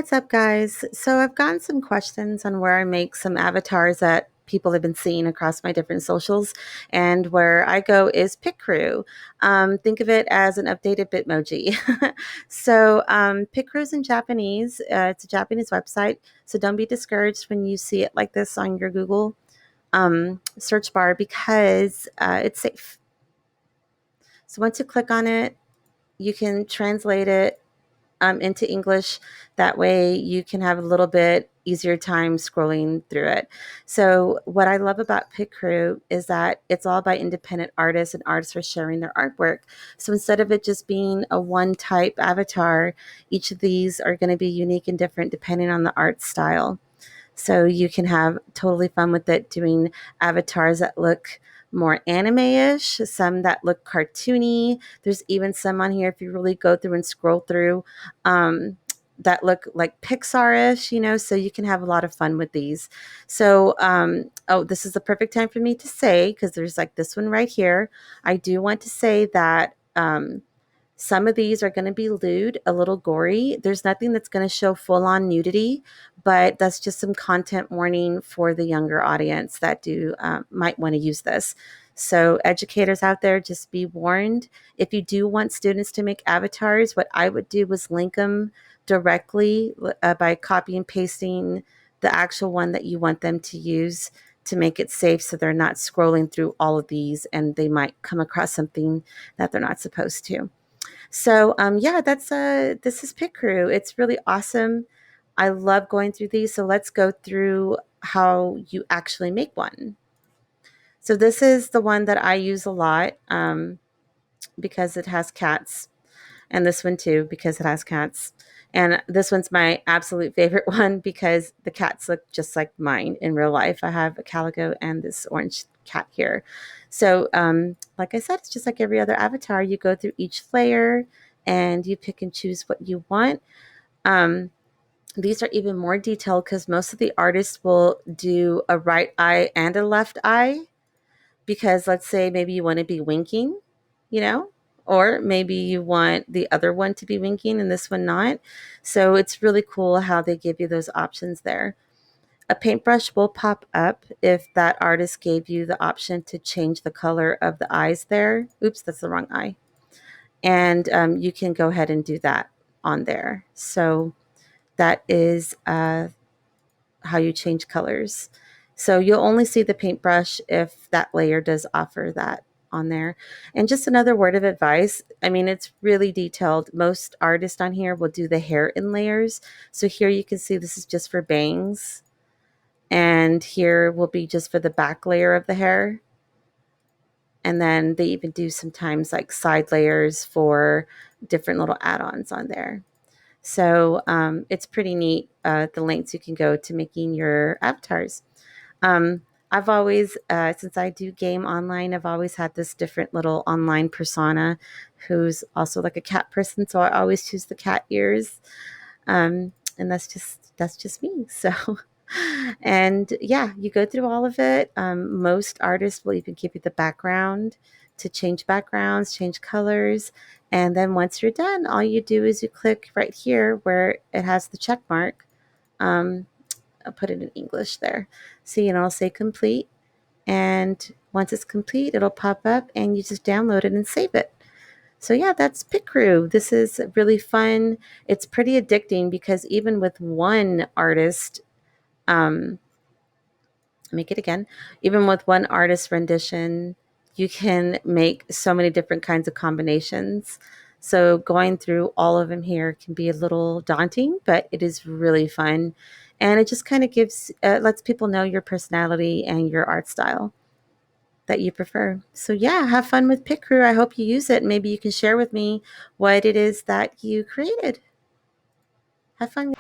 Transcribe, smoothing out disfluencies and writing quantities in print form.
What's up, guys? So I've gotten some questions on where I make some avatars that people have been seeing across my different socials, and where I go is Picrew. Think of it as an updated Bitmoji. Picrew is in Japanese. It's a Japanese website, so don't be discouraged when you see it like this on your Google search bar because it's safe. So once you click on it, you can translate it into English. That way you can have a little bit easier time scrolling through it. So what I love about Picrew is that it's all by independent artists, and artists are sharing their artwork. So instead of it just being a one type avatar, each of these are going to be unique and different depending on the art style. So you can have totally fun with it, doing avatars that look more anime-ish, some that look cartoony. There's even some on here, if you really go through and scroll through, um, that look like Pixar-ish, so you can have a lot of fun with these. Oh, this is the perfect time for me to say, because there's like this one right here. I do want to say that some of these are going to be lewd, a little gory. There's nothing that's going to show full on nudity, but that's just some content warning for the younger audience that do might want to use this. So, educators out there, just be warned. If you do want students to make avatars, what I would do was link them directly by copy and pasting the actual one that you want them to use to make it safe, so they're not scrolling through all of these and they might come across something that they're not supposed to. Yeah, this is Picrew. It's really awesome. I love going through these. So let's go through how you actually make one. So this is the one that I use a lot because it has cats, and this one too because it has cats. And this one's my absolute favorite one because the cats look just like mine in real life. I have a calico and this orange cat here. Like I said, it's just like every other avatar. You go through each layer and you pick and choose what you want. Um, these are even more detailed because most of the artists will do a right eye and a left eye, because let's say maybe you want to be winking, you know, or maybe you want the other one to be winking and this one not. So it's really cool how they give you those options there. A paintbrush will pop up if that artist gave you the option to change the color of the eyes there. Oops, that's the wrong eye. And you can go ahead and do that on there. So that is how you change colors. So you'll only see the paintbrush if that layer does offer that on there. And just another word of advice, I mean, it's really detailed. Most artists on here will do the hair in layers. So here you can see this is just for bangs. And here will be just for the back layer of the hair. And then they even do sometimes like side layers for different little add-ons on there. So it's pretty neat, the lengths you can go to making your avatars. Um, I've always, since I do game online, I've always had this different little online persona who's also like a cat person. So I always choose the cat ears. And that's just me. So, and yeah, you go through all of it. Most artists will even give you the background to change backgrounds, change colors. And then once you're done, all you do is you click right here where it has the check mark. I'll put it in English there. So, I'll say complete. And once it's complete, it'll pop up and you just download it and save it. So yeah, that's Picrew. This is really fun. It's pretty addicting because even with one artist, um, make it again, even with one artist rendition, you can make so many different kinds of combinations. So going through all of them here can be a little daunting, but it is really fun. And it just kind of lets people know your personality and your art style that you prefer. So yeah, have fun with Picrew. I hope you use it. Maybe you can share with me what it is that you created. Have fun.